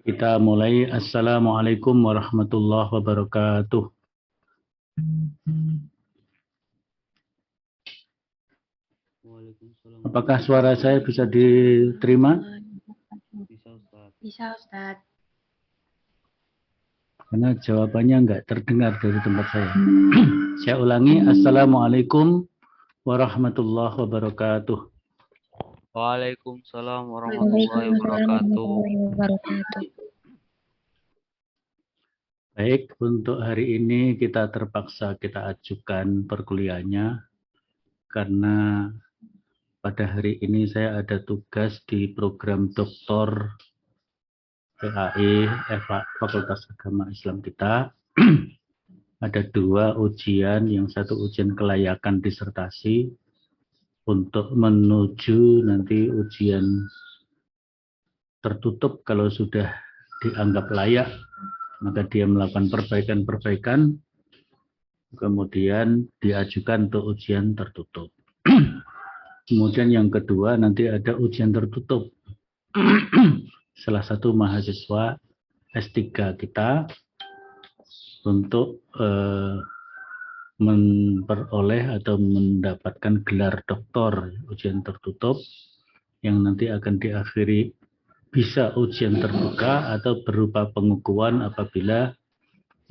Kita mulai. Assalamualaikum warahmatullahi wabarakatuh. Apakah suara saya bisa diterima? Bisa, Ustaz. Karena jawabannya nggak terdengar dari tempat saya. Saya ulangi. Assalamualaikum warahmatullahi wabarakatuh. Waalaikumsalam warahmatullahi wabarakatuh. Baik, untuk hari ini kita terpaksa kita ajukan perkuliahannya karena pada hari ini saya ada tugas di program doktor PAI, Fakultas Agama Islam kita. Ada dua ujian, yang satu ujian kelayakan disertasi untuk menuju nanti ujian tertutup. Kalau sudah dianggap layak, maka dia melakukan perbaikan-perbaikan, kemudian diajukan untuk ujian tertutup. Kemudian yang kedua nanti ada ujian tertutup. Salah satu mahasiswa S3 kita untuk memperoleh atau mendapatkan gelar doktor, ujian tertutup yang nanti akan diakhiri bisa ujian terbuka atau berupa pengukuhan apabila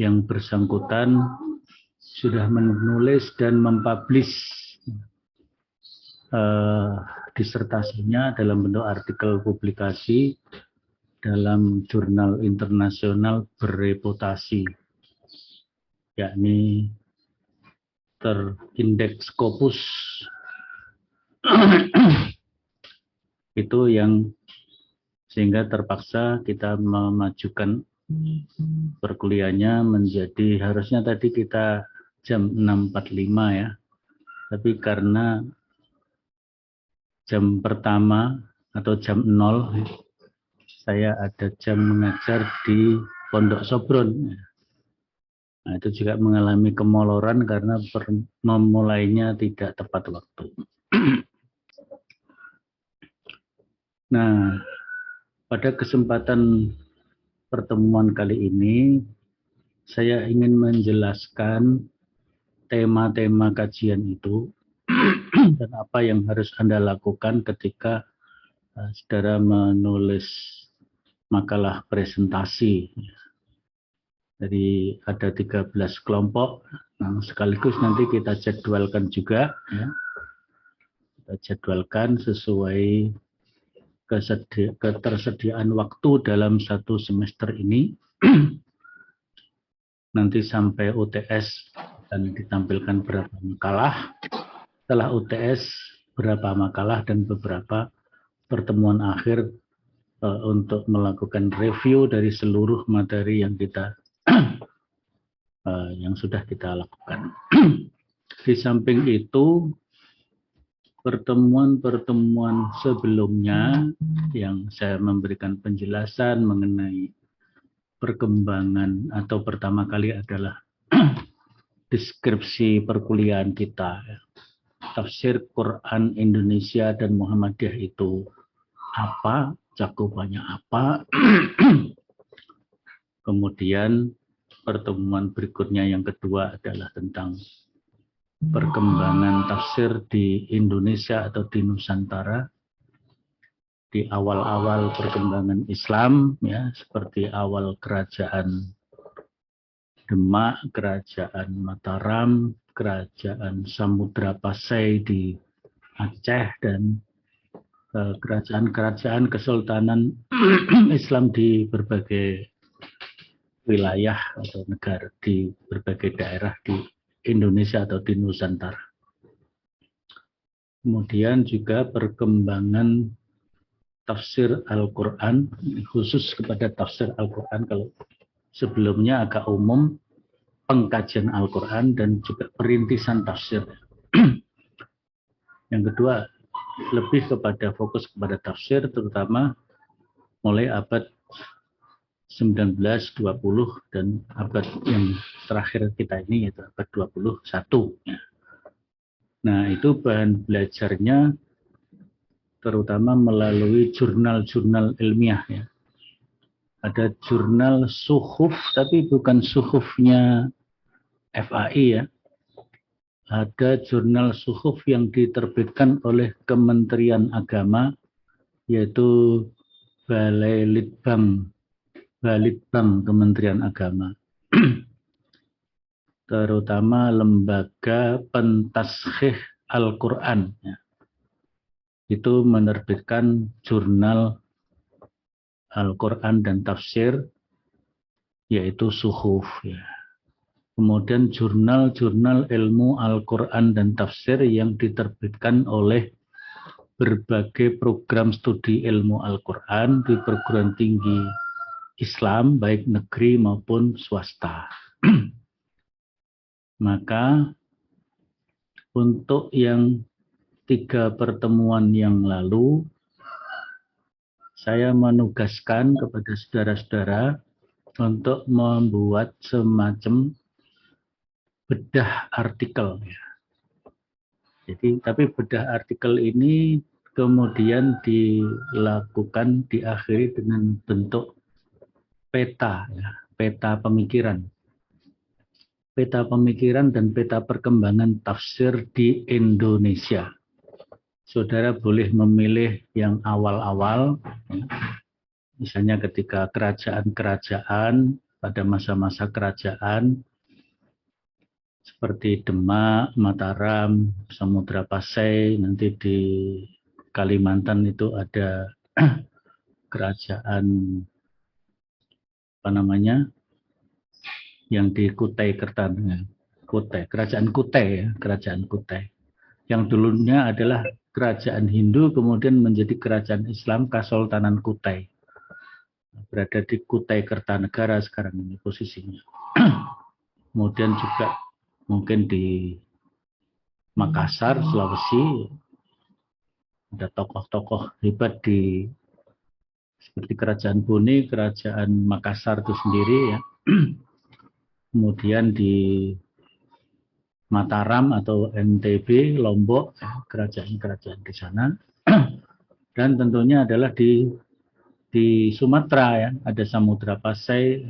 yang bersangkutan sudah menulis dan mempublish disertasinya dalam bentuk artikel publikasi dalam jurnal internasional berreputasi, yakni terindeks Scopus. Itu yang sehingga terpaksa kita memajukan perkuliahannya menjadi, harusnya tadi kita jam 6.45 ya, tapi karena jam pertama atau jam 0 saya ada jam mengajar di Pondok Sobron. Nah, itu juga mengalami kemoloran karena memulainya tidak tepat waktu. Nah, pada kesempatan pertemuan kali ini, saya ingin menjelaskan tema-tema kajian itu dan apa yang harus Anda lakukan ketika saudara menulis makalah presentasi. Jadi ada 13 kelompok, nah, sekaligus nanti kita jadwalkan juga, ya. Kita jadwalkan sesuai ketersediaan waktu dalam satu semester ini. Nanti sampai UTS dan ditampilkan berapa makalah. Setelah UTS berapa makalah dan beberapa pertemuan akhir untuk melakukan review dari seluruh materi yang kita yang sudah kita lakukan. Di samping itu, pertemuan-pertemuan sebelumnya yang saya memberikan penjelasan mengenai perkembangan atau pertama kali adalah deskripsi perkuliahan kita. Tafsir Quran Indonesia dan Muhammadiyah itu apa, cakupannya apa. Kemudian pertemuan berikutnya yang kedua adalah tentang perkembangan tafsir di Indonesia atau di Nusantara di awal-awal perkembangan Islam, ya, seperti awal kerajaan Demak, kerajaan Mataram, kerajaan Samudra Pasai di Aceh, dan kerajaan-kerajaan kesultanan Islam di berbagai wilayah atau negara, di berbagai daerah di Indonesia atau di Nusantara. Kemudian juga perkembangan tafsir Al-Quran, khusus kepada tafsir Al-Quran. Kalau sebelumnya agak umum, pengkajian Al-Quran dan juga perintisan tafsir. Yang kedua, lebih kepada fokus kepada tafsir, terutama mulai abad 19, 20, dan abad yang terakhir kita ini, yaitu abad 21. Nah, itu bahan belajarnya terutama melalui jurnal-jurnal ilmiah, ya. Ada jurnal suhuf, tapi bukan suhufnya FAI ya. Ada jurnal suhuf yang diterbitkan oleh Kementerian Agama, yaitu Balai Litbang Kementerian Agama. Terutama lembaga pentaskhih Al-Quran. Ya. Itu menerbitkan jurnal Al-Quran dan tafsir, yaitu suhuf. Ya. Kemudian jurnal-jurnal ilmu Al-Quran dan tafsir yang diterbitkan oleh berbagai program studi ilmu Al-Quran di perguruan tinggi Islam, baik negeri maupun swasta. Maka untuk yang 3 pertemuan yang lalu, saya menugaskan kepada saudara-saudara untuk membuat semacam bedah artikel. Jadi, tapi bedah artikel ini kemudian diakhiri dengan bentuk peta, ya, peta pemikiran. Peta pemikiran dan peta perkembangan tafsir di Indonesia. Saudara boleh memilih yang awal-awal, misalnya ketika kerajaan-kerajaan, pada masa-masa kerajaan, seperti Demak, Mataram, Samudra Pasai, nanti di Kalimantan itu ada kerajaan, apa namanya, yang di Kutai Kertanegara, kerajaan Kutai ya, kerajaan Kutai. Yang dulunya adalah kerajaan Hindu, kemudian menjadi kerajaan Islam Kesultanan Kutai. Berada di Kutai Kertanegara sekarang ini posisinya. Kemudian juga mungkin di Makassar, Sulawesi, ada tokoh-tokoh hebat di seperti kerajaan Bone, kerajaan Makassar itu sendiri ya. Kemudian di Mataram atau NTB, Lombok, kerajaan-kerajaan di sana. Dan tentunya adalah di Sumatera ya, ada Samudra Pasai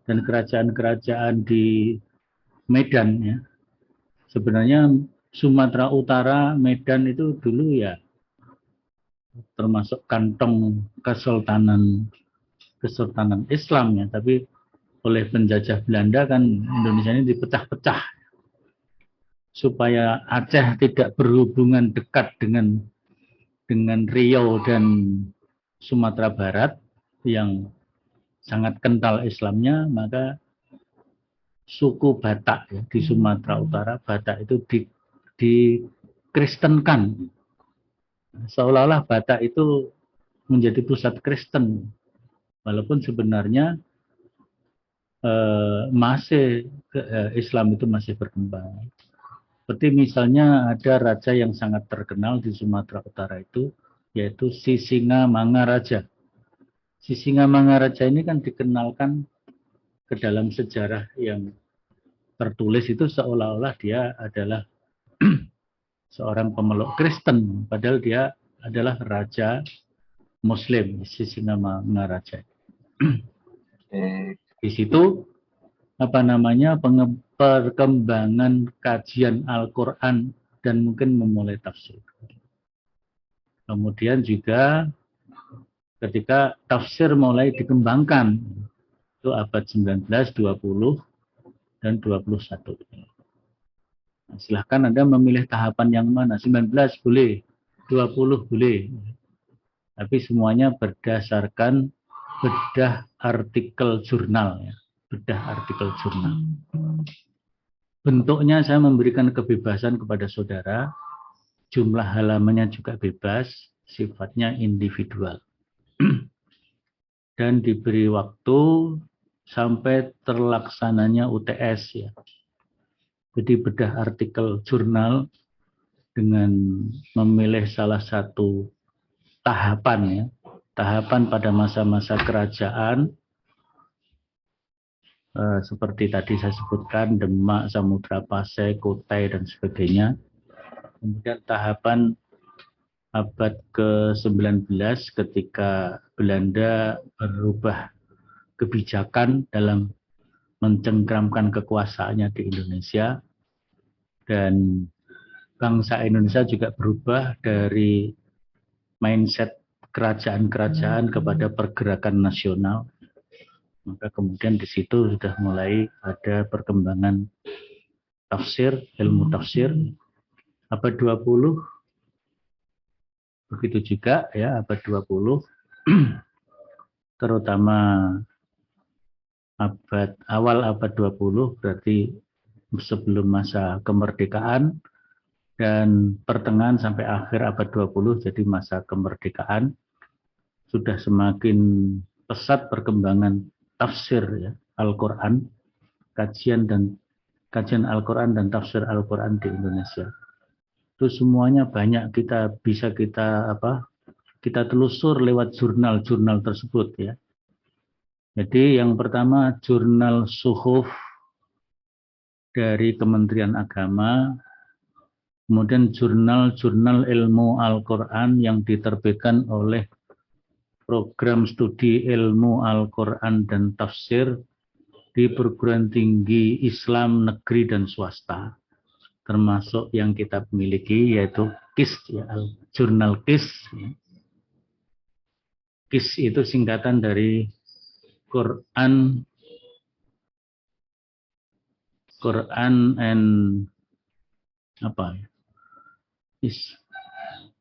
dan kerajaan-kerajaan di Medan ya. Sebenarnya Sumatera Utara, Medan itu dulu ya termasuk kantong Kesultanan Islam ya, tapi oleh penjajah Belanda kan Indonesia ini dipecah-pecah supaya Aceh tidak berhubungan dekat dengan Riau dan Sumatera Barat yang sangat kental Islamnya, maka suku Batak ya, di Sumatera Utara, Batak itu dikristenkan, seolah-olah Batak itu menjadi pusat Kristen, walaupun sebenarnya Islam itu masih berkembang. Seperti misalnya ada raja yang sangat terkenal di Sumatera Utara itu, yaitu Sisingamangaraja. Sisingamangaraja ini kan dikenalkan ke dalam sejarah yang tertulis itu seolah-olah dia adalah seorang pemeluk Kristen, padahal dia adalah raja Muslim, Sisingamangaraja. Di situ perkembangan kajian Al-Quran dan mungkin memulai tafsir. Kemudian juga ketika tafsir mulai dikembangkan, itu abad 19, 20, dan 21. Nah, silahkan Anda memilih tahapan yang mana, 19 boleh, 20 boleh. Tapi semuanya berdasarkan bedah artikel jurnal ya. Bedah artikel jurnal. Bentuknya saya memberikan kebebasan kepada saudara, jumlah halamannya juga bebas, sifatnya individual. Dan diberi waktu sampai terlaksananya UTS ya. Jadi bedah artikel jurnal dengan memilih salah satu tahapan ya, tahapan pada masa-masa kerajaan, seperti tadi saya sebutkan Demak, Samudra Pasai, Kutai dan sebagainya. Kemudian tahapan abad ke-19 ketika Belanda berubah kebijakan dalam mencengkramkan kekuasaannya di Indonesia, dan bangsa Indonesia juga berubah dari mindset kerajaan-kerajaan kepada pergerakan nasional. Maka kemudian di situ sudah mulai ada perkembangan tafsir, ilmu tafsir. Abad 20 begitu juga ya, abad 20 terutama awal abad 20 berarti sebelum masa kemerdekaan, dan pertengahan sampai akhir abad 20 jadi masa kemerdekaan, sudah semakin pesat perkembangan tafsir ya, Al-Quran, kajian Al-Quran dan tafsir Al-Quran di Indonesia. Itu semuanya banyak kita telusur lewat jurnal-jurnal tersebut ya. Jadi yang pertama jurnal Suhuf dari Kementerian Agama, kemudian jurnal-jurnal ilmu Al-Quran yang diterbitkan oleh program studi ilmu Al-Quran dan tafsir di perguruan tinggi Islam negeri dan swasta, termasuk yang kita miliki yaitu KIS ya, jurnal KIS. KIS itu singkatan dari Quran and apa ya?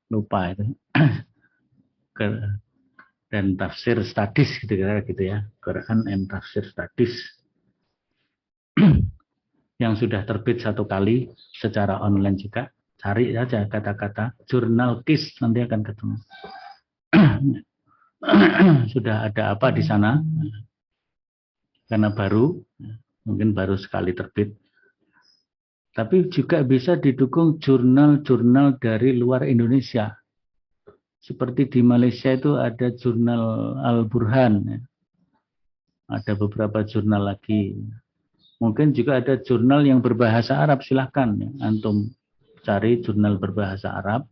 Lupa itu. Dan tafsir studies gitu ya, Quran and tafsir studies yang sudah terbit satu kali secara online juga. Cari saja kata-kata jurnal KIS, nanti akan ketemu. Sudah ada apa di sana? Karena mungkin baru sekali terbit. Tapi juga bisa didukung jurnal-jurnal dari luar Indonesia. Seperti di Malaysia itu ada jurnal Al-Burhan. Ya. Ada beberapa jurnal lagi. Mungkin juga ada jurnal yang berbahasa Arab, silahkan. Ya. Antum cari jurnal berbahasa Arab.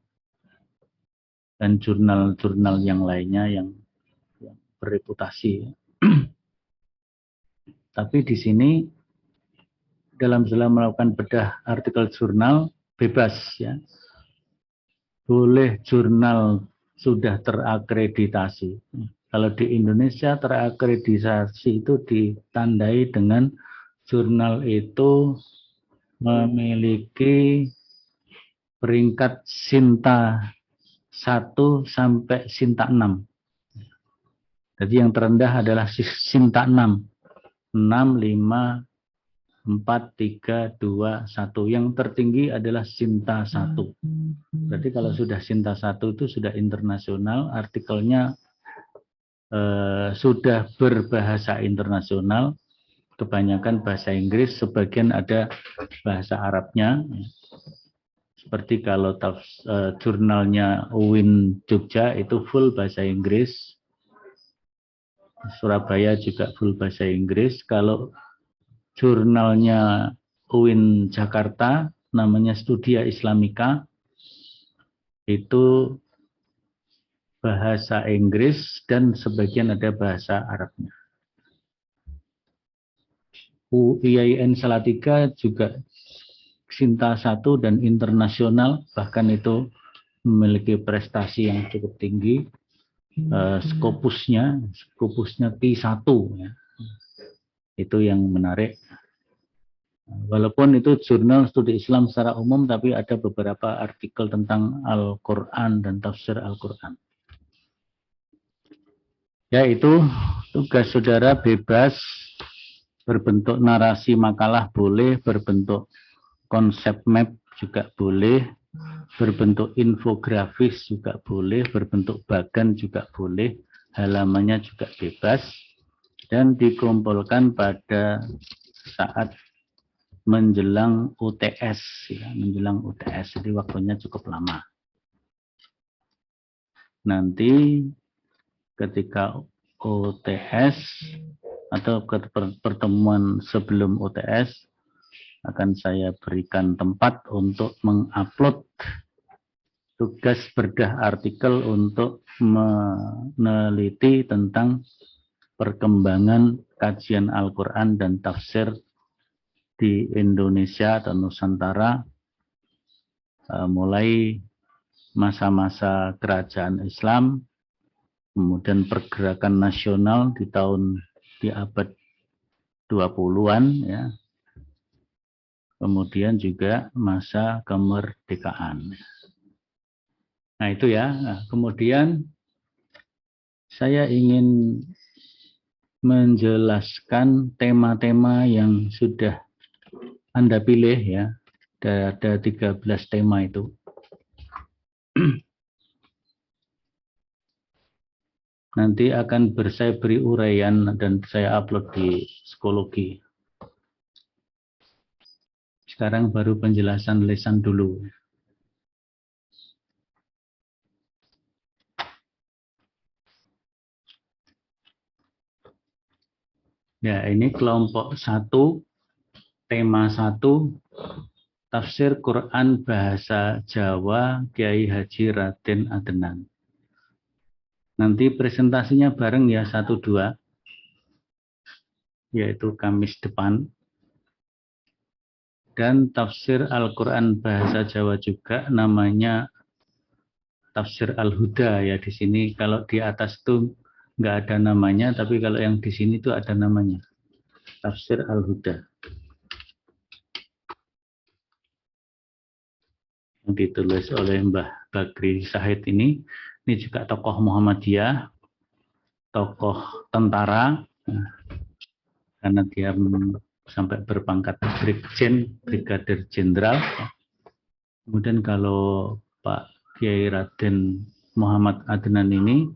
Dan jurnal-jurnal yang lainnya yang berreputasi. Tapi di sini, dalam melakukan bedah artikel jurnal, bebas. Ya. Boleh jurnal sudah terakreditasi. Kalau di Indonesia terakreditasi itu ditandai dengan jurnal itu memiliki peringkat Sinta 1 sampai Sinta 6. Jadi yang terendah adalah Sinta 6. 6, 5, 4, 3, 2, 1. Yang tertinggi adalah Sinta 1. Berarti kalau sudah Sinta 1 itu sudah internasional, artikelnya sudah berbahasa internasional, kebanyakan bahasa Inggris, sebagian ada bahasa Arabnya. Seperti kalau jurnalnya UIN Jogja itu full bahasa Inggris, Surabaya juga full bahasa Inggris. Kalau jurnalnya UIN Jakarta, namanya Studia Islamika, itu bahasa Inggris dan sebagian ada bahasa Arabnya. UIN Salatiga juga Sinta 1 dan internasional, bahkan itu memiliki prestasi yang cukup tinggi. Scopusnya T1 ya. Itu yang menarik. Walaupun itu jurnal studi Islam secara umum, tapi ada beberapa artikel tentang Al-Quran dan tafsir Al-Quran. Yaitu tugas saudara bebas, berbentuk narasi makalah boleh, berbentuk konsep map juga boleh, berbentuk infografis juga boleh, berbentuk bagan juga boleh, halamannya juga bebas, dan dikumpulkan pada saat menjelang UTS, ya, menjelang UTS, jadi waktunya cukup lama. Nanti ketika UTS atau pertemuan sebelum UTS akan saya berikan tempat untuk mengupload tugas bedah artikel untuk meneliti tentang perkembangan kajian Al-Quran dan tafsir di Indonesia atau Nusantara mulai masa-masa kerajaan Islam, kemudian pergerakan nasional di abad 20-an ya. Kemudian juga masa kemerdekaan. Nah itu ya. Nah, kemudian saya ingin menjelaskan tema-tema yang sudah Anda pilih ya. Ada 13 tema itu. Nanti akan saya beri uraian dan saya upload di psikologi. Sekarang baru penjelasan lisan dulu. Ya, ini kelompok 1, tema 1, tafsir Quran bahasa Jawa Kiai Haji Raden Adnan. Nanti presentasinya bareng ya 1-2, yaitu Kamis depan. Dan tafsir Al-Quran bahasa Jawa juga namanya tafsir Al-Huda ya di sini. Kalau di atas itu nggak ada namanya, tapi kalau yang di sini itu ada namanya. Tafsir Al-Huda. Yang ditulis oleh Mbah Bakri Syahid ini juga tokoh Muhammadiyah, tokoh tentara, karena dia sampai berpangkat Brigjen, Brigadir Jenderal. Kemudian kalau Pak Kiai Raden Muhammad Adnan ini,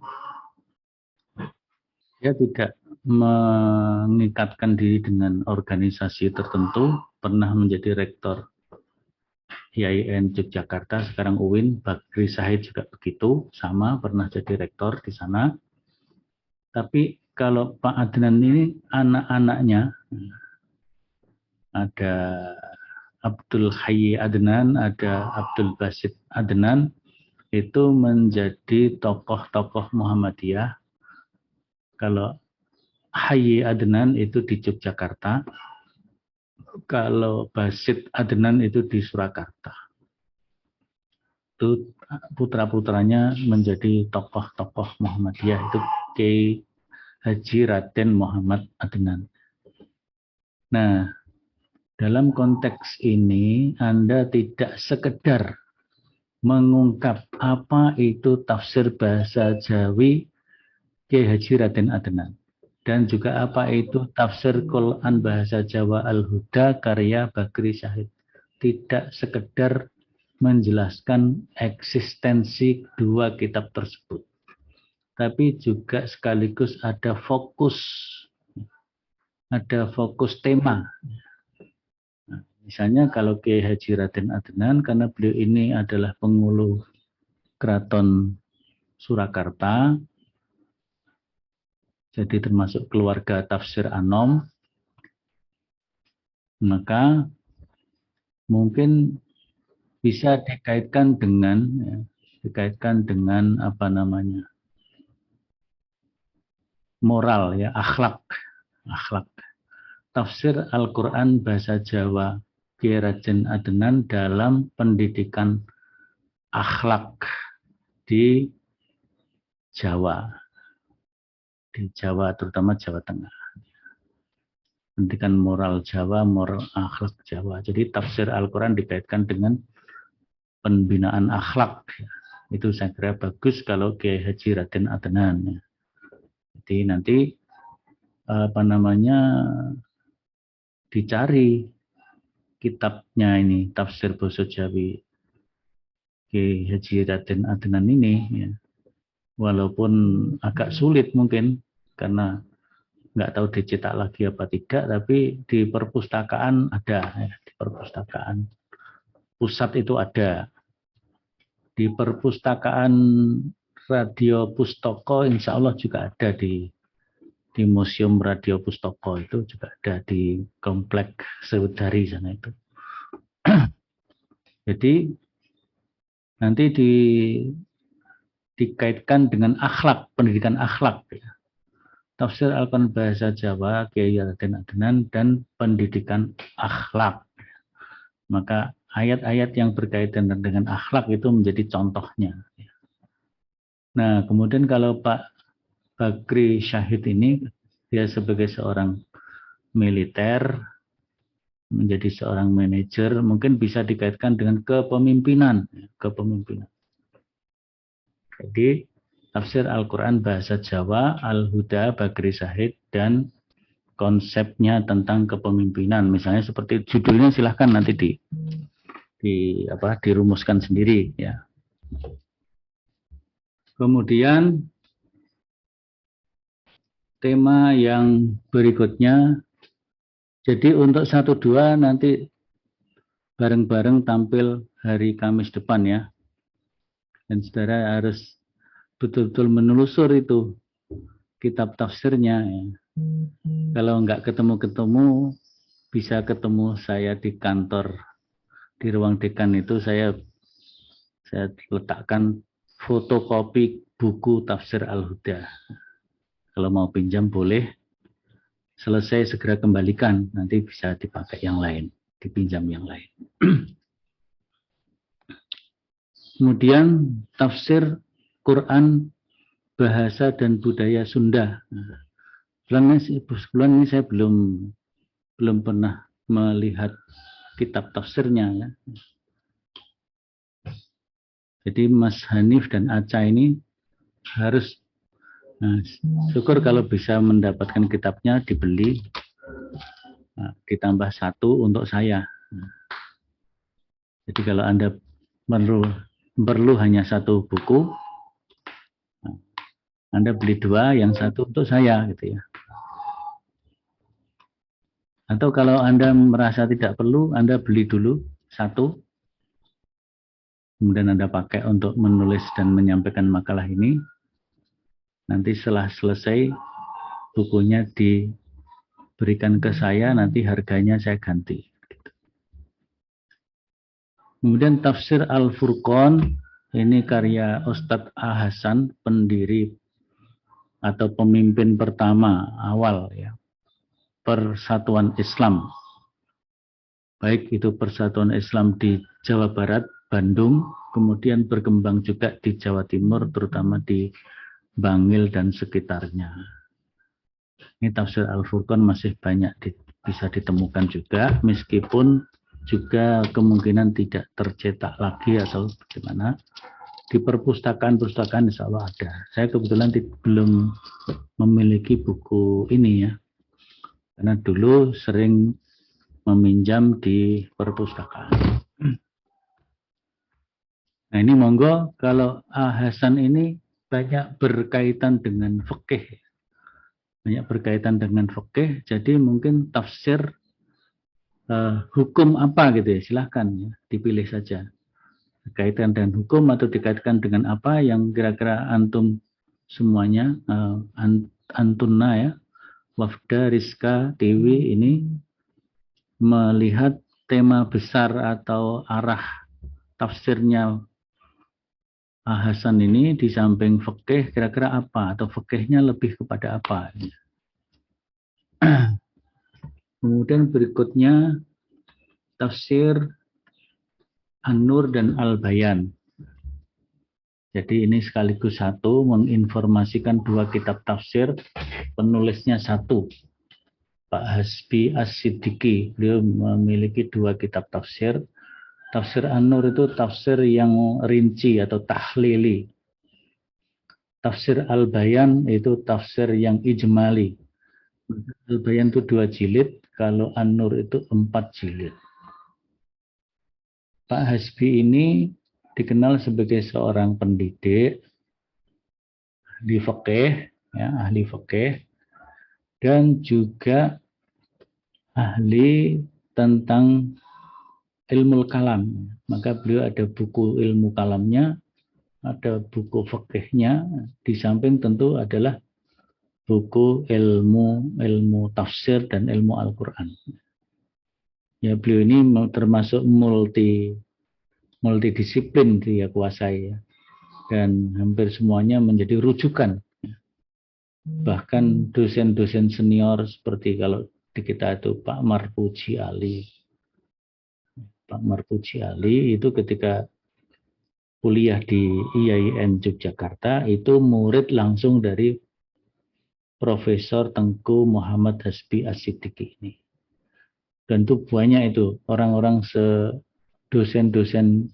dia tidak mengikatkan diri dengan organisasi tertentu, pernah menjadi rektor IAIN Yogyakarta, sekarang UIN. Bakri Syahid juga begitu, sama pernah jadi rektor di sana. Tapi kalau Pak Adnan ini anak-anaknya, ada Abdul Hayy Adnan, ada Abdul Basit Adnan, itu menjadi tokoh-tokoh Muhammadiyah. Kalau Hayy Adnan itu di Yogyakarta, kalau Basit Adnan itu di Surakarta. Itu putra-putranya menjadi tokoh-tokoh Muhammadiyah, itu Kiai Haji Raden Muhammad Adnan. Nah, dalam konteks ini Anda tidak sekedar mengungkap apa itu tafsir bahasa Jawi Kiai Haji Raden Adnan, dan juga apa itu tafsir Quran bahasa Jawa Al-Huda karya Bakri Syahid. Tidak sekedar menjelaskan eksistensi dua kitab tersebut, tapi juga sekaligus ada fokus tema. Misalnya kalau Kiai Haji Raden Adnan, karena beliau ini adalah pengulu Keraton Surakarta, jadi termasuk keluarga tafsir Anom, maka mungkin bisa dikaitkan dengan apa namanya, moral ya, akhlak. Tafsir Al-Quran bahasa Jawa Kiai Raden Adnan dalam pendidikan akhlak di Jawa, terutama Jawa Tengah. Pendidikan moral Jawa, moral akhlak Jawa. Jadi tafsir Al-Quran dikaitkan dengan pembinaan akhlak. Itu saya kira bagus kalau Kiai Haji Raden Adnan. Jadi nanti apa namanya, dicari kitabnya ini, tafsir Basa Jawi Kiai Haji Raden Adnan ini ya. Walaupun agak sulit mungkin karena nggak tahu dicetak lagi apa tidak, tapi di perpustakaan ada ya, di perpustakaan pusat itu ada, di perpustakaan Radio Pustoko insya Allah juga ada, di Museum Radio Pustoko itu juga ada di komplek Sewedari sana itu. Jadi nanti dikaitkan dengan akhlak, pendidikan akhlak ya. tafsir Al-Quran bahasa Jawa, Kiai Raden Adnan, dan pendidikan akhlak. Maka ayat-ayat yang berkaitan dengan akhlak itu menjadi contohnya. Nah, kemudian kalau Pak Bakri Syahid ini, dia sebagai seorang militer, menjadi seorang manajer, mungkin bisa dikaitkan dengan kepemimpinan. Jadi, tafsir Al-Quran bahasa Jawa, Al-Huda, Bakri Syahid, dan konsepnya tentang kepemimpinan. Misalnya seperti judulnya, silahkan nanti dirumuskan sendiri, ya. Kemudian tema yang berikutnya, jadi untuk 1-2 nanti bareng-bareng tampil hari Kamis depan, ya. Dan saudara harus betul-betul menelusur itu kitab tafsirnya, ya. Kalau nggak ketemu-ketemu, bisa ketemu saya di kantor, di ruang dekan itu saya letakkan fotokopi buku tafsir Al-Huda. Kalau mau pinjam boleh, selesai segera kembalikan, nanti bisa dipakai yang lain, dipinjam yang lain. Kemudian tafsir Quran bahasa dan budaya Sunda. Bulan ini saya belum pernah melihat kitab tafsirnya, ya. Jadi Mas Hanif dan Aca ini harus, syukur kalau bisa mendapatkan kitabnya, dibeli, ditambah 1 untuk saya. Jadi kalau Anda perlu hanya 1 buku, Anda beli 2, yang 1 untuk saya, gitu, ya. Atau kalau Anda merasa tidak perlu, Anda beli dulu 1, kemudian Anda pakai untuk menulis dan menyampaikan makalah ini. Nanti setelah selesai, bukunya diberikan ke saya, nanti harganya saya ganti. Kemudian tafsir Al-Furqan, ini karya Ustadz A. Hasan, pendiri atau pemimpin pertama awal, ya, Persatuan Islam. Baik itu Persatuan Islam di Jawa Barat, Bandung, kemudian berkembang juga di Jawa Timur, terutama di Bangil dan sekitarnya. Ini tafsir Al-Furqan masih banyak bisa ditemukan juga, meskipun juga kemungkinan tidak tercetak lagi atau bagaimana. Di perpustakaan insya Allah ada. Saya kebetulan belum memiliki buku ini, ya, karena dulu sering meminjam di perpustakaan. Nah, ini monggo, kalau A. Hasan ini banyak berkaitan dengan fikih. Banyak berkaitan dengan fikih, jadi mungkin tafsir hukum apa gitu, ya, silahkan, ya, dipilih saja. Berkaitan dengan hukum atau dikaitkan dengan apa yang kira-kira antum semuanya, antunna, ya, Wafda, Rizka, Tiwi ini melihat tema besar atau arah tafsirnya Hasan ini di samping fikih kira-kira apa, atau fikihnya lebih kepada apa. Kemudian berikutnya tafsir An-Nur dan Al-Bayan. Jadi ini sekaligus 1, menginformasikan 2 kitab tafsir, penulisnya 1, Pak Hasbi As-Siddiqi. Beliau memiliki 2 kitab tafsir. Tafsir An-Nur itu tafsir yang rinci atau tahlili. Tafsir Al-Bayan itu tafsir yang ijmali. Al-Bayan itu 2 jilid, kalau An-Nur itu 4 jilid. Pak Hasbi ini dikenal sebagai seorang pendidik, ahli fikih, ya, ahli fikih, dan juga ahli tentang ilmu kalam. Maka beliau ada buku ilmu kalamnya, ada buku fikihnya, di samping tentu adalah buku ilmu tafsir dan ilmu Al-Quran. Ya, beliau ini termasuk multidisiplin dia kuasai, ya, dan hampir semuanya menjadi rujukan. Bahkan dosen-dosen senior seperti kalau di kita itu Pak Marpuji Ali. Pak Marpuji Ali itu ketika kuliah di IAIN Yogyakarta itu murid langsung dari Profesor Tengku Muhammad Hasbi As-Siddiqi ini. Dan itu banyak itu orang-orang dosen-dosen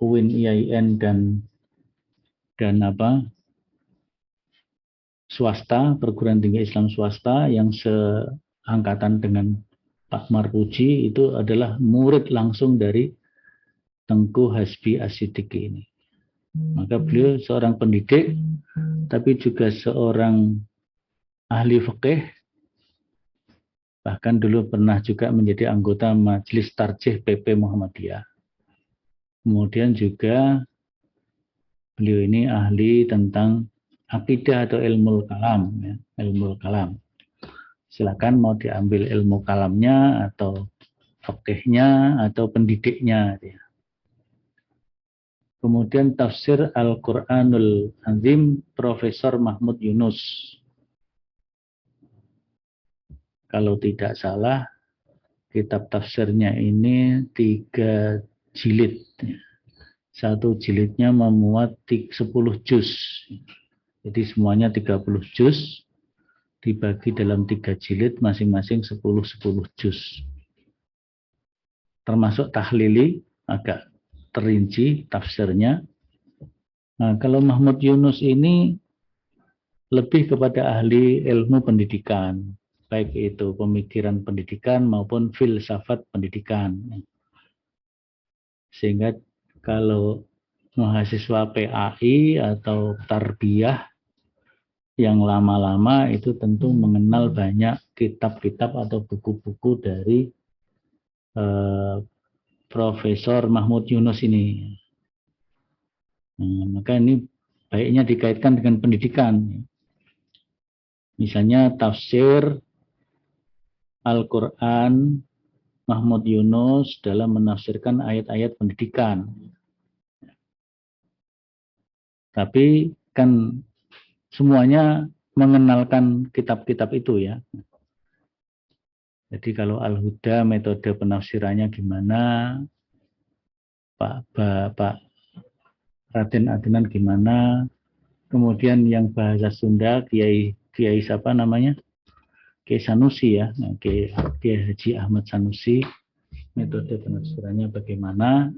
UIN, IAIN dan swasta, perguruan tinggi Islam swasta yang seangkatan dengan Pak Marpuji itu adalah murid langsung dari Tengku Hasbi As-Siddiqi ini. Maka beliau seorang pendidik, tapi juga seorang ahli fikih, bahkan dulu pernah juga menjadi anggota Majelis Tarjih PP Muhammadiyah. Kemudian juga beliau ini ahli tentang akidah atau ilmu kalam, ya, ilmu kalam. Silakan mau diambil ilmu kalamnya atau fikihnya atau pendidiknya. Ya. Kemudian tafsir Al-Quranul Azim Profesor Mahmud Yunus. Kalau tidak salah, kitab tafsirnya ini 3 jilid. Satu jilidnya memuat 10 juz. Jadi semuanya 30 juz. Dibagi dalam 3 jilid, masing-masing 10-10 juz. Termasuk tahlili, agak terinci tafsirnya. Nah, kalau Mahmud Yunus ini lebih kepada ahli ilmu pendidikan, baik itu pemikiran pendidikan maupun filsafat pendidikan. Sehingga kalau mahasiswa PAI atau tarbiyah yang lama-lama itu tentu mengenal banyak kitab-kitab atau buku-buku dari Profesor Mahmud Yunus ini. Nah, maka ini baiknya dikaitkan dengan pendidikan. Misalnya tafsir Al-Quran Mahmud Yunus dalam menafsirkan ayat-ayat pendidikan. Tapi kan semuanya mengenalkan kitab-kitab itu ya. Jadi kalau Al-Huda metode penafsirannya gimana, Pak Raden Adenan gimana, kemudian yang bahasa Sunda Kiai siapa namanya? Kiai Sanusi ya, Kiai Haji Ahmad Sanusi, metode penafsirannya bagaimana.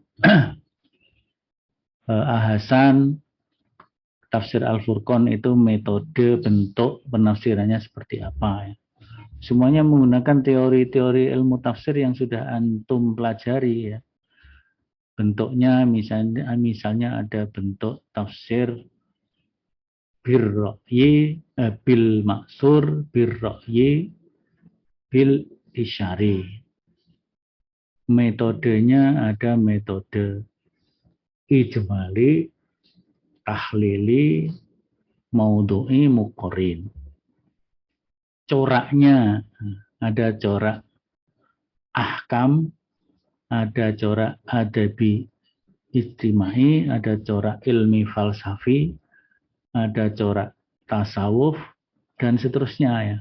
Ahasan tafsir Al-Furqan itu metode bentuk penafsirannya seperti apa ya. Semuanya menggunakan teori-teori ilmu tafsir yang sudah antum pelajari ya. Bentuknya misalnya ada bentuk tafsir birra'yi, bil maksur, birra'yi, bil isyari. Metodenya ada metode ijmali, tahlili, maudhu'i, muqarrin. Coraknya ada corak ahkam, ada corak adabi ijtimai, ada corak ilmi falsafi, ada corak tasawuf, dan seterusnya ya.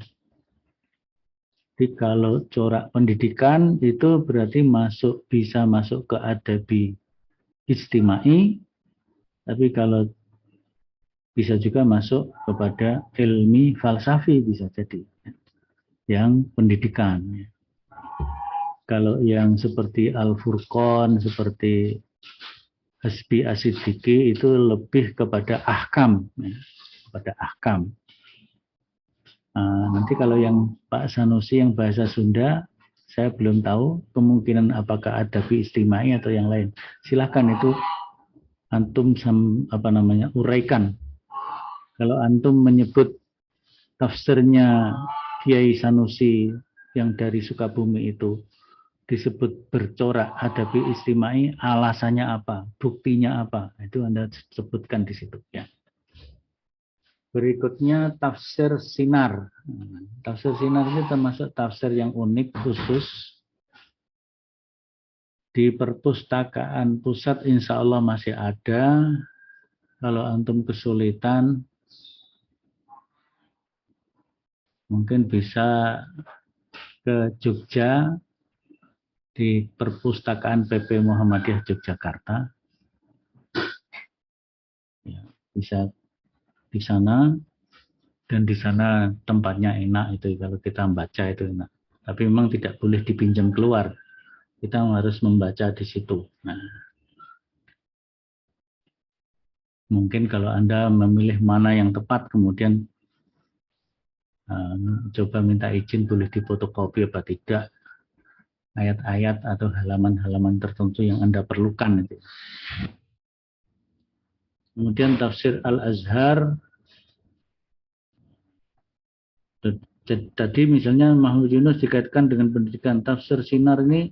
Jadi kalau corak pendidikan itu berarti bisa masuk ke adabi ijtimai, tapi kalau bisa juga masuk kepada ilmi falsafi bisa jadi yang pendidikan. Kalau yang seperti Al-Furqan, seperti Hasbi As-Siddiqi itu lebih kepada ahkam, ya, kepada ahkam. Nanti kalau yang Pak Sanusi yang bahasa Sunda, saya belum tahu kemungkinan apakah adabi istimai atau yang lain. Silahkan itu antum uraikan. Kalau antum menyebut tafsirnya Kiai Sanusi yang dari Sukabumi itu disebut bercorak adabi istimai, alasannya apa, buktinya apa, itu Anda sebutkan di situ ya. Berikutnya tafsir sinar. Tafsir sinar ini termasuk tafsir yang unik khusus di perpustakaan pusat, insya Allah masih ada. Kalau antum kesulitan Mungkin bisa ke Jogja di Perpustakaan PP Muhammadiyah Yogyakarta. Ya, bisa di sana, dan di sana tempatnya enak itu kalau kita membaca itu enak. Tapi memang tidak boleh dipinjam keluar. Kita harus membaca di situ. Nah, mungkin kalau Anda memilih mana yang tepat, kemudian coba minta izin boleh difotokopi apa tidak ayat-ayat atau halaman-halaman tertentu yang Anda perlukan itu. Kemudian tafsir Al-Azhar, tadi misalnya Mahmud Yunus dikaitkan dengan pendidikan. Tafsir Sinar ini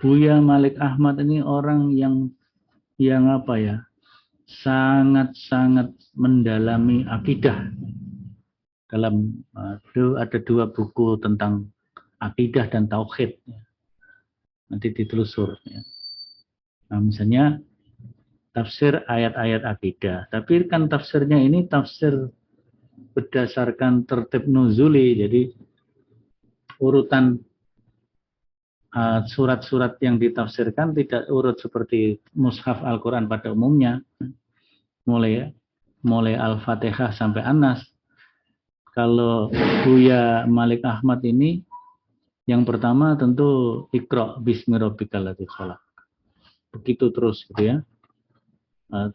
Buya Malik Ahmad ini orang yang apa ya, sangat-sangat mendalami akidah. Dalam ada 2 buku tentang akidah dan tauhid. Nanti ditelusur. Nah, misalnya tafsir ayat-ayat akidah. Tapi kan tafsirnya ini tafsir berdasarkan tertib nuzuli. Jadi urutan surat-surat yang ditafsirkan tidak urut seperti mushaf Al-Quran pada umumnya. Mulai Al-Fatihah sampai An-Nas. Kalau Buya Malik Ahmad ini, yang pertama tentu Iqra bismi rabbikal ladzi khalaq. Begitu terus gitu ya.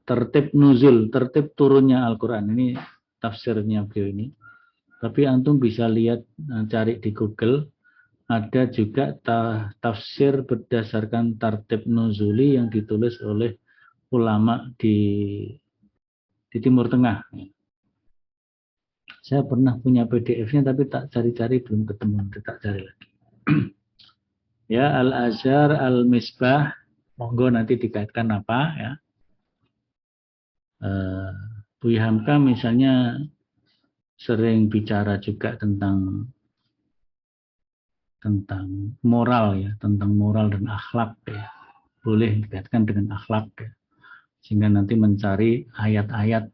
Tertib nuzul, tertib turunnya Al-Quran, ini tafsirnya beliau ini. Tapi antum bisa lihat, cari di Google, ada juga tafsir berdasarkan tertib nuzuli yang ditulis oleh ulama di Timur Tengah. Saya pernah punya PDF-nya tapi tak cari-cari belum ketemu, tak cari lagi. Ya, Al-Azhar, Al-Misbah, monggo nanti dikaitkan apa ya. Buya Hamka misalnya sering bicara juga tentang moral ya, tentang moral dan akhlak ya. Boleh dikaitkan dengan akhlak ya. Sehingga nanti mencari ayat-ayat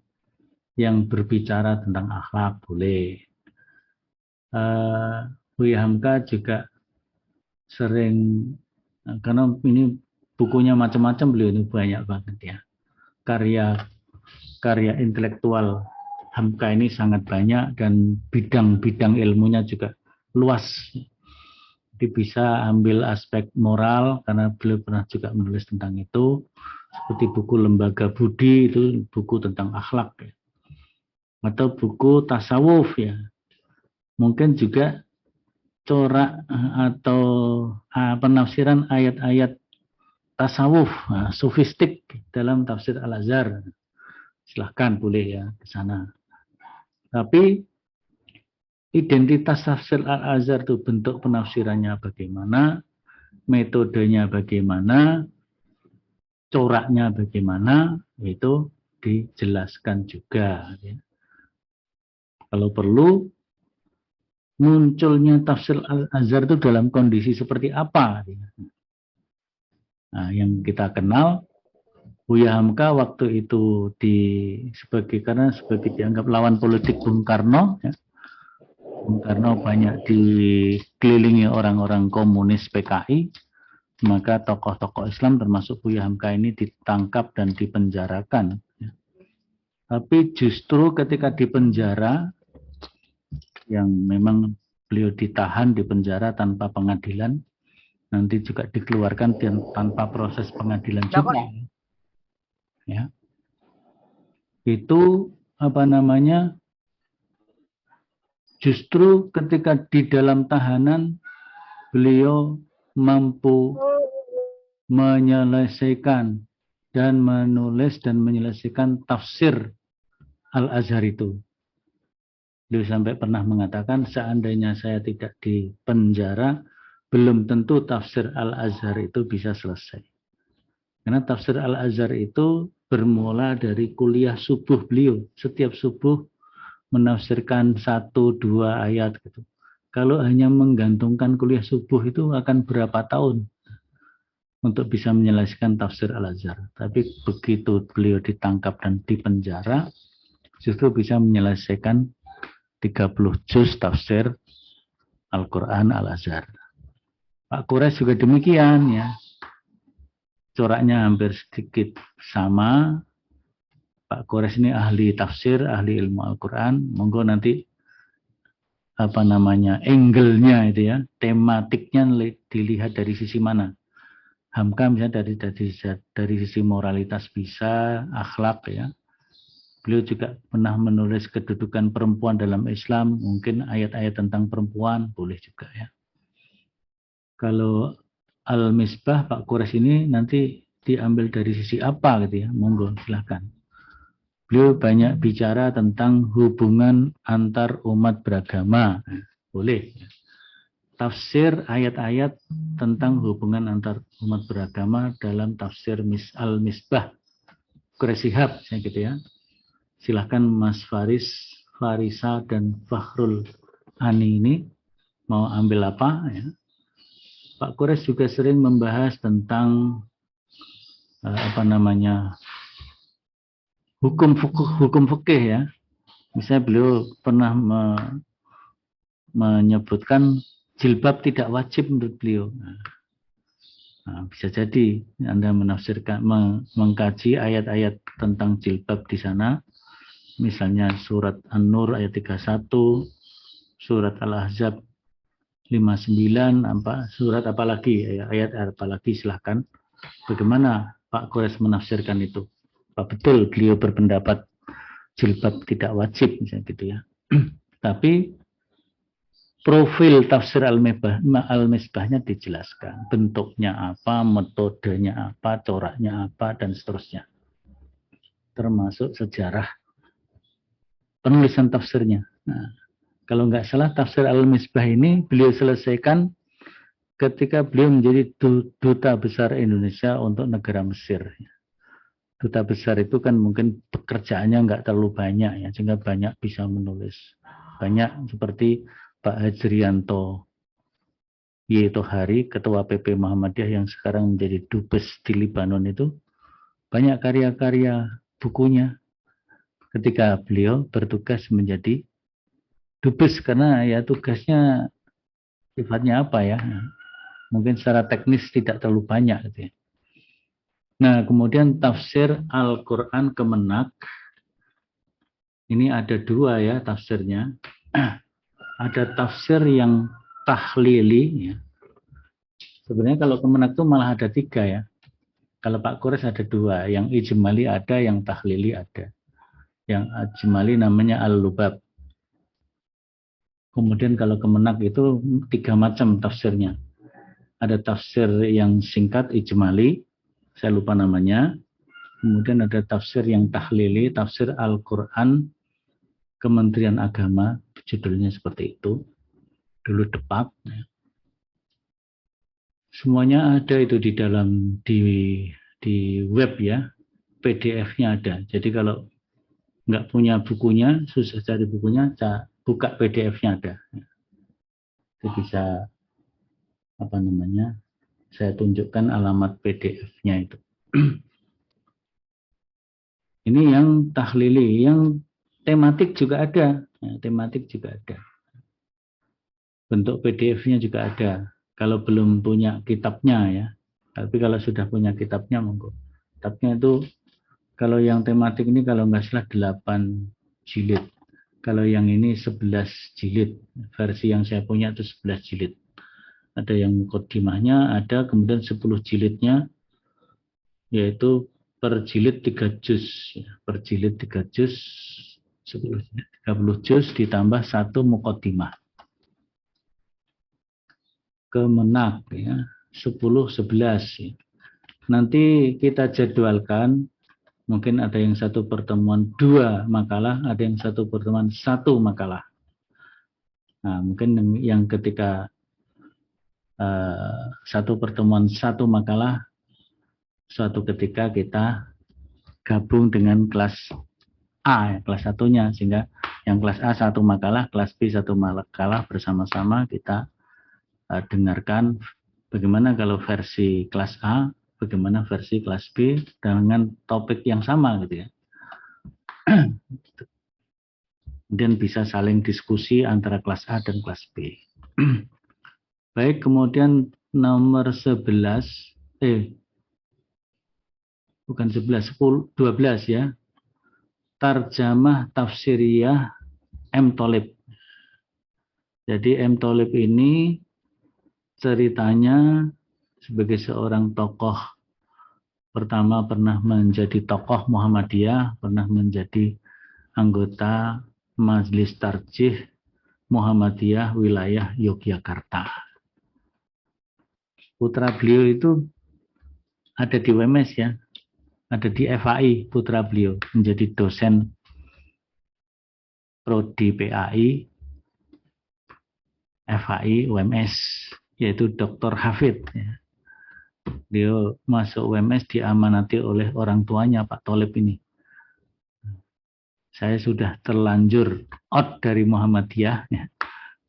yang berbicara tentang akhlak boleh. Buya Hamka juga sering, karena ini bukunya macam-macam, beliau ini banyak banget ya. Karya intelektual Hamka ini sangat banyak dan bidang-bidang ilmunya juga luas. Jadi bisa ambil aspek moral karena beliau pernah juga menulis tentang itu. Seperti buku Lembaga Budi itu buku tentang akhlak ya. Atau buku tasawuf ya. Mungkin juga corak atau penafsiran ayat-ayat tasawuf, sufistik dalam tafsir Al-Azhar. Silahkan boleh ya ke sana. Tapi identitas tafsir Al-Azhar itu bentuk penafsirannya bagaimana, metodenya bagaimana, coraknya bagaimana, itu dijelaskan juga. Ya. Kalau perlu, munculnya tafsir Al-Azhar itu dalam kondisi seperti apa? Nah, yang kita kenal, Buya Hamka waktu itu karena sebagai dianggap lawan politik Bung Karno, ya. Bung Karno banyak dikelilingi orang-orang komunis PKI, maka tokoh-tokoh Islam termasuk Buya Hamka ini ditangkap dan dipenjarakan. Ya. Tapi justru ketika dipenjara, yang memang beliau ditahan di penjara tanpa pengadilan, nanti juga dikeluarkan tanpa proses pengadilan juga. Ya. Itu justru ketika di dalam tahanan beliau mampu menyelesaikan dan menulis dan menyelesaikan tafsir Al-Azhar itu. Beliau sampai pernah mengatakan, seandainya saya tidak di penjara, belum tentu tafsir Al-Azhar itu bisa selesai. Karena tafsir Al-Azhar itu bermula dari kuliah subuh beliau. Setiap subuh menafsirkan 1-2 ayat gitu. Kalau hanya menggantungkan kuliah subuh itu akan berapa tahun untuk bisa menyelesaikan tafsir Al-Azhar. Tapi begitu beliau ditangkap dan dipenjara, justru bisa menyelesaikan 30 juz tafsir Al-Quran Al-Azhar. Pak Kures juga demikian ya. Coraknya hampir sedikit sama. Pak Kures ini ahli tafsir, ahli ilmu Al-Quran. Monggo nanti angle-nya itu ya, tematiknya dilihat dari sisi mana. Hamka misalnya dari sisi moralitas bisa, akhlak ya. Beliau juga pernah menulis kedudukan perempuan dalam Islam, mungkin ayat-ayat tentang perempuan boleh juga ya. Kalau Al-Misbah Pak Kures ini nanti diambil dari sisi apa gitu ya, monggo silahkan. Beliau banyak bicara tentang hubungan antar umat beragama, boleh. Tafsir ayat-ayat tentang hubungan antar umat beragama dalam tafsir Al-Misbah Kures Shihab, gitu ya. Silahkan Mas Faris, Farisa, dan Fakhrul Ani ini mau ambil apa ya. Pak Kures juga sering membahas tentang hukum fikih ya. Misalnya beliau pernah menyebutkan jilbab tidak wajib menurut beliau. Nah, bisa jadi Anda menafsirkan, mengkaji ayat-ayat tentang jilbab di sana. Misalnya surat An-Nur ayat 31, surat Al-Ahzab 59, surat apalagi, ayat apalagi silahkan. Bagaimana Pak Kures menafsirkan itu? Pak betul beliau berpendapat jilbab tidak wajib, misalnya gitu ya. Tapi profil tafsir Al-Misbahnya dijelaskan. Bentuknya apa, metodenya apa, coraknya apa, dan seterusnya. Termasuk sejarah penulisan tafsirnya. Nah, kalau nggak salah tafsir Al-Misbah ini beliau selesaikan ketika beliau menjadi duta besar Indonesia untuk negara Mesir. Duta besar itu kan mungkin pekerjaannya nggak terlalu banyak ya, sehingga banyak bisa menulis. Banyak seperti Pak Hajrianto Yetohari, Ketua PP Muhammadiyah yang sekarang menjadi Dubes di Libanon itu, banyak karya-karya bukunya ketika beliau bertugas menjadi Dubes, karena ya tugasnya sifatnya apa ya, mungkin secara teknis tidak terlalu banyak gitu ya. Nah, kemudian tafsir Al-Quran Kemenak, ini ada dua ya tafsirnya. Ada tafsir yang tahlili ya. Sebenarnya kalau Kemenak itu malah ada 3 ya. Kalau Pak Kures ada 2, yang ijmali ada, yang tahlili ada. Yang ijmali namanya Al-Lubab. Kemudian kalau Kemenak itu 3 macam tafsirnya. Ada tafsir yang singkat ijmali, saya lupa namanya. Kemudian ada tafsir yang tahlili, tafsir Al-Quran Kementerian Agama, judulnya seperti itu. Dulu Depak. Semuanya ada itu di dalam di web ya, PDF-nya ada. Jadi kalau nggak punya bukunya, susah cari bukunya, buka PDF-nya ada. Itu bisa saya tunjukkan alamat PDF-nya itu. Ini yang tahlili, yang tematik juga ada. Ya, tematik juga ada. Bentuk PDF-nya juga ada. Kalau belum punya kitabnya ya. Tapi kalau sudah punya kitabnya, monggo. Kitabnya itu, kalau yang tematik ini kalau nggak salah 8 jilid. Kalau yang ini 11 jilid. Versi yang saya punya itu 11 jilid. Ada yang mukadimahnya, ada kemudian 10 jilidnya, yaitu per jilid 3 juz. Per jilid 3 juz, 30 juz ditambah 1 mukadimah. Kemenak ya, 10-11 ya. Nanti kita jadwalkan, mungkin ada yang satu pertemuan 2 makalah, ada yang satu pertemuan 1 makalah. Nah, mungkin yang ketika satu pertemuan 1 makalah, suatu ketika kita gabung dengan kelas A, ya, kelas satunya, sehingga yang kelas A 1 makalah, kelas B 1 makalah, bersama-sama kita dengarkan bagaimana kalau versi kelas A, bagaimana versi kelas B dengan topik yang sama gitu ya. Kemudian bisa saling diskusi antara kelas A dan kelas B. Baik, kemudian nomor 11, bukan 11, 10, 12 ya. Tarjamah Tafsiriyah M. Tholib. Jadi M. Tholib ini ceritanya sebagai seorang tokoh, pertama pernah menjadi tokoh Muhammadiyah, pernah menjadi anggota Majelis Tarjih Muhammadiyah wilayah Yogyakarta. Putra beliau itu ada di WMS ya, ada di FAI putra beliau, menjadi dosen Prodi PAI FAI UMS, yaitu Dr. Hafid. Ya. Beliau masuk UMS diamanati oleh orang tuanya Pak Tholib ini. Saya sudah terlanjur out dari Muhammadiyah, ya.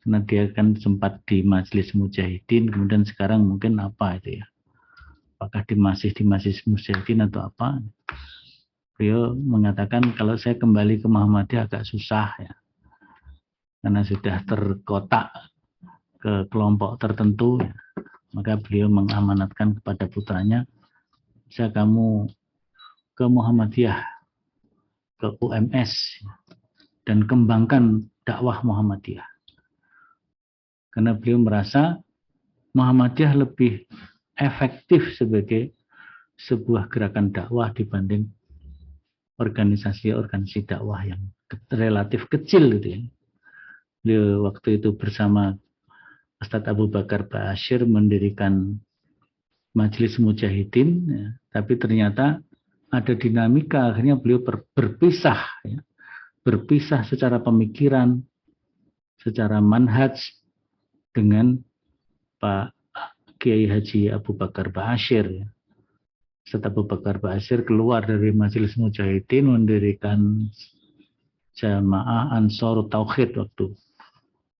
Karena dia kan sempat di Majelis Mujahidin, kemudian sekarang mungkin apa itu ya? Apakah masih di Majelis Mujahidin atau apa? Beliau mengatakan kalau saya kembali ke Muhammadiyah agak susah ya, karena sudah terkotak ke kelompok tertentu. Ya. Maka beliau mengamanatkan kepada putranya, bisa kamu ke Muhammadiyah, ke UMS, dan kembangkan dakwah Muhammadiyah. Karena beliau merasa Muhammadiyah lebih efektif sebagai sebuah gerakan dakwah dibanding organisasi-organisasi dakwah yang relatif kecil gitu ya. Beliau waktu itu bersama Ustadz Abu Bakar Ba'asyir mendirikan Majelis Mujahidin, ya, tapi ternyata ada dinamika, akhirnya beliau berpisah, ya, berpisah secara pemikiran, secara manhaj dengan Pak Kiai Haji Abu Bakar Ba'asyir. Ya. Setelah Abu Bakar Ba'asyir keluar dari Majelis Mujahidin mendirikan Jamaah Ansor Tauhid waktu.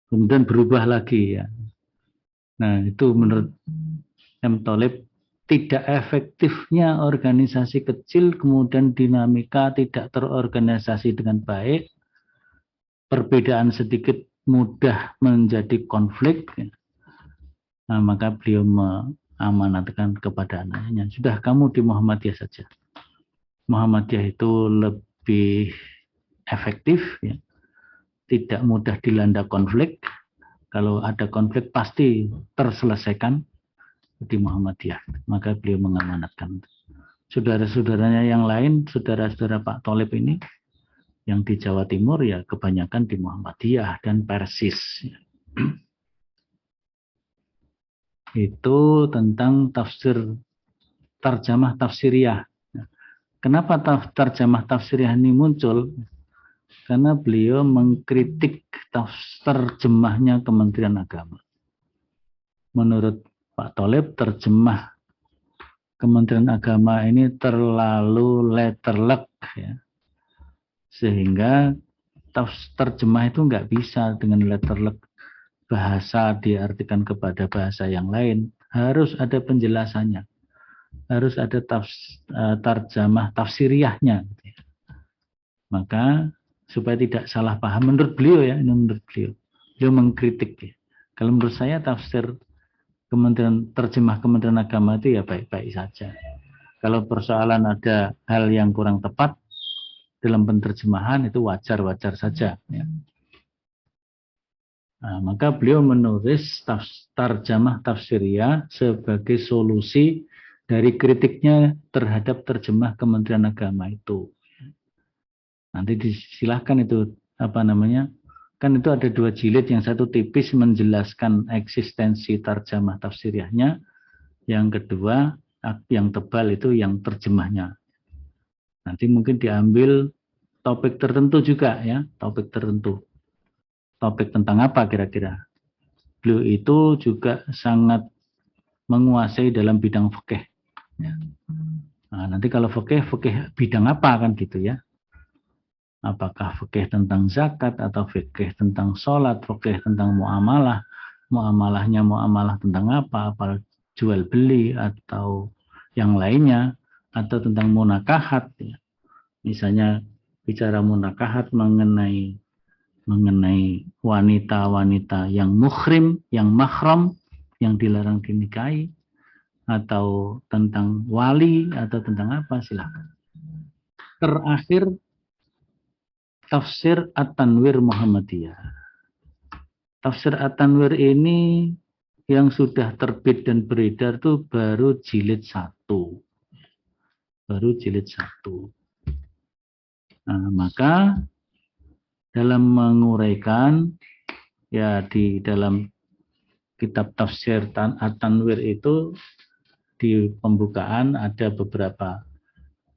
Kemudian berubah lagi ya. Nah itu menurut M. Tholib tidak efektifnya organisasi kecil, kemudian dinamika tidak terorganisasi dengan baik, perbedaan sedikit mudah menjadi konflik. Nah, maka beliau mengamanatkan kepada anaknya, sudah kamu di Muhammadiyah saja. Muhammadiyah itu lebih efektif, ya. Tidak mudah dilanda konflik. Kalau ada konflik pasti terselesaikan di Muhammadiyah. Maka beliau mengamanatkan. Saudara-saudaranya yang lain, saudara-saudara Pak Tholib ini, yang di Jawa Timur ya kebanyakan di Muhammadiyah dan Persis. Itu tentang tafsir, tarjamah tafsiriyah. Kenapa tarjamah tafsiriyah ini muncul? Karena beliau mengkritik terjemahnya Kementerian Agama. Menurut Pak Tholib, terjemah Kementerian Agama ini terlalu letterlek, ya. Sehingga terjemah itu nggak bisa dengan letterlek, bahasa diartikan kepada bahasa yang lain, harus ada penjelasannya, harus ada tarjamah tafsiriyahnya. Maka supaya tidak salah paham, menurut beliau ya, ini menurut beliau mengkritik ya. Kalau menurut saya tafsir terjemah Kementerian Agama itu ya baik-baik saja. Kalau persoalan ada hal yang kurang tepat dalam penerjemahan itu wajar-wajar saja. Ya. Nah, maka beliau menulis tarjamah tafsiriyah sebagai solusi dari kritiknya terhadap terjemah Kementerian Agama itu. Nanti disilahkan itu apa namanya, kan itu ada 2 jilid, yang satu tipis menjelaskan eksistensi tarjamah tafsiriyahnya, yang kedua yang tebal itu yang terjemahnya. Nanti mungkin diambil topik tertentu juga ya, topik tertentu. Topik tentang apa kira-kira? Beliau itu juga sangat menguasai dalam bidang fikih. Ya. Nah, nanti kalau fikih bidang apa kan gitu ya? Apakah fikih tentang zakat atau fikih tentang sholat, fikih tentang muamalah, muamalahnya muamalah tentang apa jual beli atau yang lainnya, atau tentang munakahat. Ya. Misalnya bicara munakahat mengenai mengenai wanita-wanita yang muhrim, yang mahram, yang dilarang dinikahi, atau tentang wali, atau tentang apa, silakan. Terakhir, tafsir At-Tanwir Muhammadiyah. Tafsir At-Tanwir ini yang sudah terbit dan beredar itu baru jilid 1. Baru jilid 1. Nah, maka dalam menguraikan, ya di dalam kitab tafsir At-Tanwir itu di pembukaan ada beberapa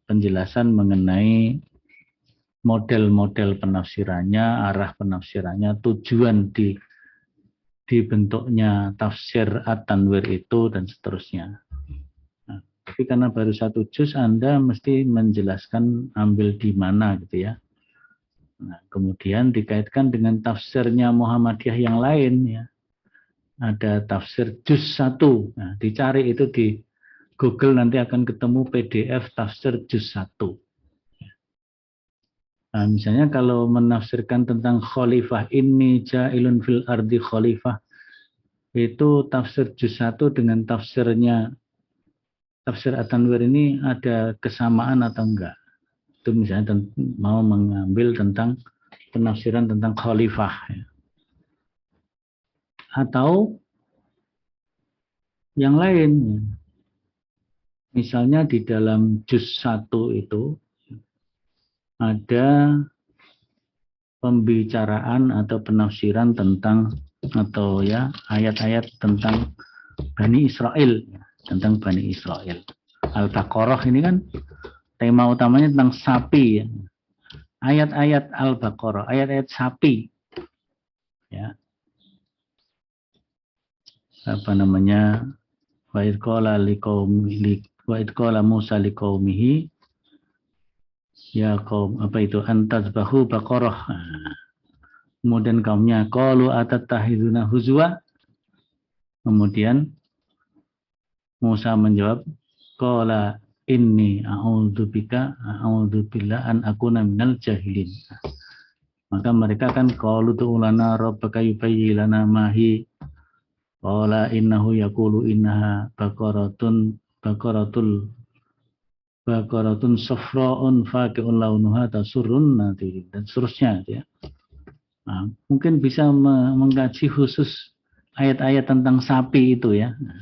penjelasan mengenai model-model penafsirannya, arah penafsirannya, tujuan dibentuknya tafsir At-Tanwir itu, dan seterusnya. Nah, tapi karena baru 1 juz, Anda mesti menjelaskan ambil di mana gitu ya. Nah, kemudian dikaitkan dengan tafsirnya Muhammadiyah yang lain ya. Ada tafsir juz 1. Nah, dicari itu di Google, nanti akan ketemu PDF tafsir juz 1. Nah, misalnya kalau menafsirkan tentang khalifah, inni ja'ilun fil ardi khalifah, itu tafsir juz 1 dengan tafsirnya tafsir At-Tanwir ini ada kesamaan atau enggak. Itu misalnya mau mengambil tentang penafsiran tentang khalifah. Atau yang lain. Misalnya di dalam juz 1 itu ada pembicaraan atau penafsiran tentang, atau ya ayat-ayat tentang Bani Israel, tentang Bani Israel. Al-Baqarah ini kan tema utamanya tentang sapi ya. Ayat-ayat Al-Baqarah, ayat-ayat sapi ya. Apa namanya? Wa idh qala Musa liqaumihi ya qaum, apa itu, antazbahu baqarah. Kemudian kaumnya qalu atattahizuna huzwa. Kemudian Musa menjawab, qala inni a'udzubika an akuna minal jahilin. Maka mereka kan qalu tu'lana rabbaka yubayyin lana ma hi. Qala innahu yaqulu innaha baqaratun safra'un faqi'un launuha tasurrun nadirin, dan seterusnya ya. Nah, mungkin bisa mengkaji khusus ayat-ayat tentang sapi itu ya. Nah,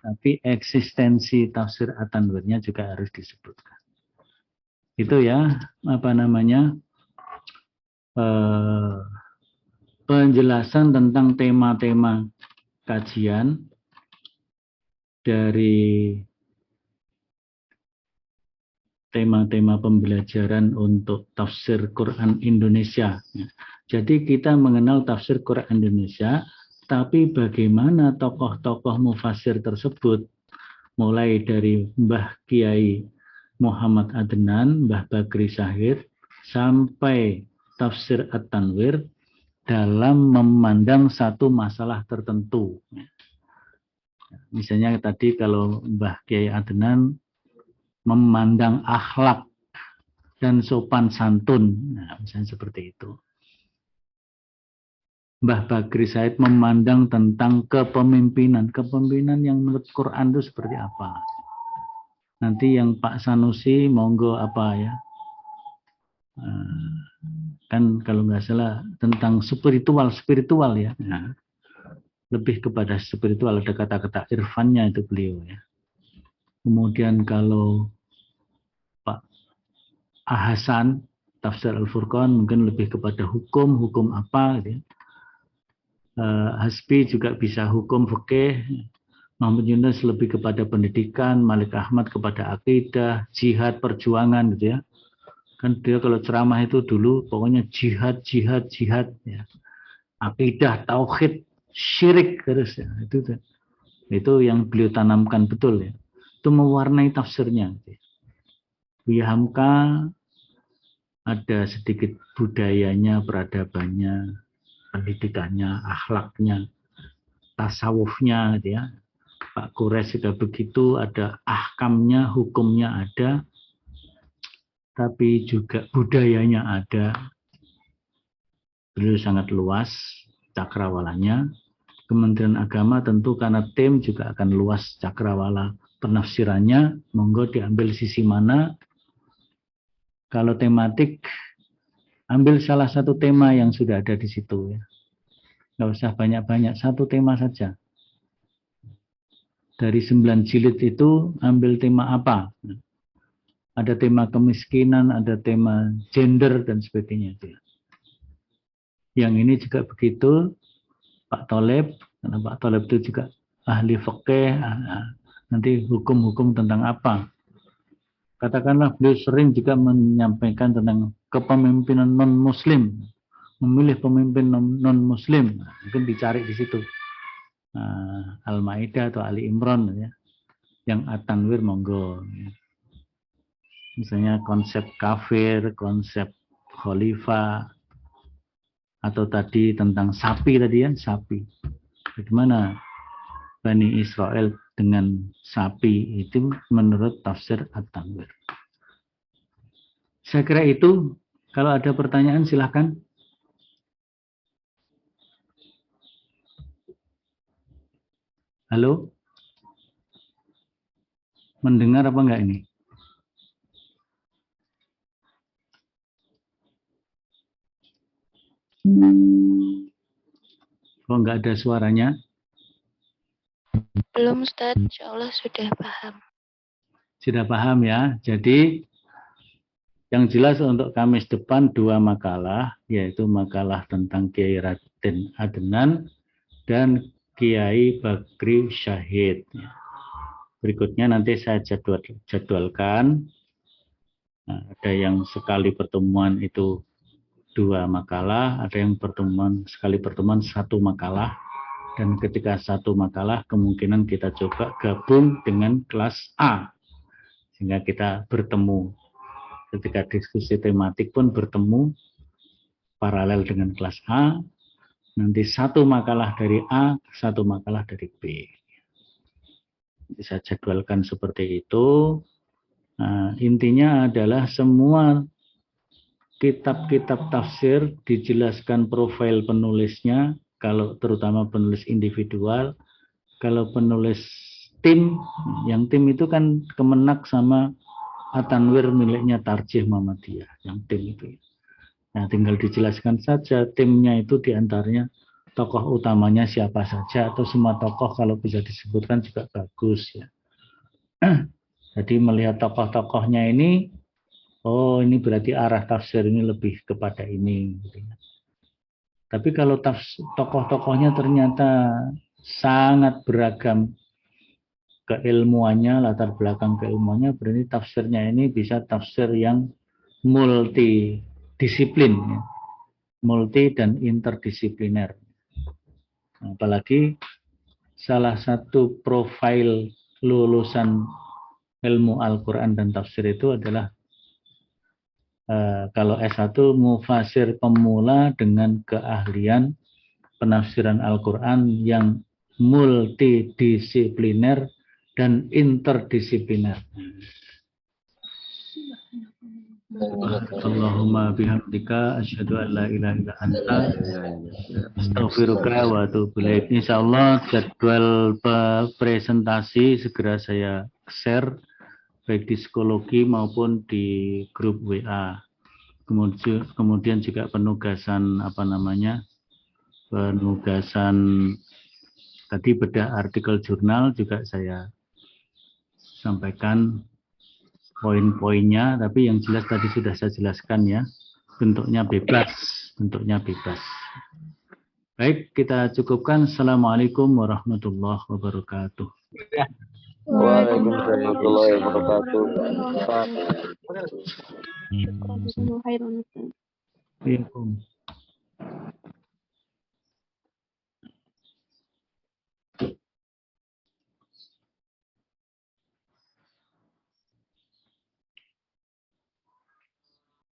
tapi eksistensi tafsir At-Tanwirnya juga harus disebutkan. Itu ya, apa namanya, penjelasan tentang tema-tema kajian dari tema-tema pembelajaran untuk tafsir Quran Indonesia. Jadi kita mengenal tafsir Quran Indonesia, tapi bagaimana tokoh-tokoh mufasir tersebut, mulai dari Mbah Kiai Muhammad Adnan, Mbah Bakri Syahid, sampai tafsir At-Tanwir dalam memandang satu masalah tertentu. Misalnya tadi kalau Mbah Kiai Adnan memandang akhlak dan sopan santun, nah, misalnya seperti itu. Mbah Bakri Said memandang tentang kepemimpinan yang menurut Quran itu seperti apa. Nanti yang Pak Sanusi monggo apa ya, kan kalau nggak salah tentang spiritual ya, nah, lebih kepada spiritual, ada kata-kata irfannya itu beliau ya. Kemudian kalau Pak Hasan tafsir Al-Furqan mungkin lebih kepada hukum apa gitu ya. Hasbi juga bisa hukum fikih, Muhammad Yunus lebih kepada pendidikan, Malik Ahmad kepada akidah, jihad, perjuangan gitu ya. Kan dia kalau ceramah itu dulu pokoknya jihad ya. Akidah, tauhid, syirik terus ya. Itu yang beliau tanamkan betul ya. Itu mewarnai tafsirnya. Buya Hamka ada sedikit budayanya, peradabannya, pendidikannya, akhlaknya, tasawufnya gitu ya. Pak Quraisy juga begitu, ada ahkamnya, hukumnya ada, tapi juga budayanya ada. beliau sangat luas cakrawalanya. Kementerian Agama tentu karena tim juga akan luas cakrawala penafsirannya, monggo diambil sisi mana. Kalau tematik, ambil salah satu tema yang sudah ada di situ ya. Nggak usah banyak-banyak, satu tema saja. Dari 9 jilid itu ambil tema apa? Ada tema kemiskinan, ada tema gender dan sebagainya. Yang ini juga begitu, Pak Toleb, karena Pak Toleb itu juga ahli fikih, nanti hukum-hukum tentang apa. Katakanlah beliau sering juga menyampaikan tentang kepemimpinan non-muslim, memilih pemimpin non-muslim, mungkin dicari di situ. Al-Maidah atau Ali Imran ya. Yang At-Tanwir monggo ya. Misalnya konsep kafir, konsep khalifah, atau tadi tentang sapi tadi kan, sapi. Bagaimana Bani Israel dengan sapi itu menurut tafsir At-Tanwir. Saya kira itu. Kalau ada pertanyaan silahkan. Halo? Mendengar apa enggak ini? Kok enggak ada suaranya? Belum Ustaz, insya Allah sudah paham. Sudah paham ya. Jadi yang jelas untuk Kamis depan 2 makalah, yaitu makalah tentang Kiai Raden Adnan dan Kiai Bakri Syahid. Berikutnya nanti saya jadwalkan. Nah, ada yang sekali pertemuan itu 2 makalah, ada yang sekali pertemuan 1 makalah, dan ketika 1 makalah kemungkinan kita coba gabung dengan kelas A, sehingga kita bertemu. Ketika diskusi tematik pun bertemu paralel dengan kelas A, nanti 1 makalah dari A, 1 makalah dari B. Bisa jadwalkan seperti itu. Nah, intinya adalah semua kitab-kitab tafsir dijelaskan profil penulisnya, kalau terutama penulis individual. Kalau penulis tim, yang tim itu kan Kemenak sama At-Tanwir miliknya Tarjih Muhammadiyah, yang tim itu. Nah, tinggal dijelaskan saja timnya itu diantaranya tokoh utamanya siapa saja, atau semua tokoh kalau bisa disebutkan juga bagus ya. Jadi melihat tokoh-tokohnya ini, oh ini berarti arah tafsir ini lebih kepada ini. Tapi kalau tokoh-tokohnya ternyata sangat beragam keilmuannya, latar belakang keilmuannya, berarti tafsirnya ini bisa tafsir yang multidisiplin, ya. Multi dan interdisipliner. Apalagi salah satu profil lulusan ilmu Al-Quran dan tafsir itu adalah kalau S1 mufasir pemula dengan keahlian penafsiran Al-Quran yang multidisipliner dan interdisipliner. Allahumma bihamdika asyhadu an la ilaha illa anta astaghfiruka wa atubu ilaik. Insyaallah jadwal presentasi segera saya share baik di psikologi maupun di grup WA. Kemudian juga penugasan penugasan tadi bedah artikel jurnal juga saya sampaikan poin-poinnya, tapi yang jelas tadi sudah saya jelaskan ya, bentuknya bebas. Baik, kita cukupkan. Assalamualaikum warahmatullahi wabarakatuh. Waalaikumsalam warahmatullahi wabarakatuh. Waalaikumsalam. Waalaikumsalam.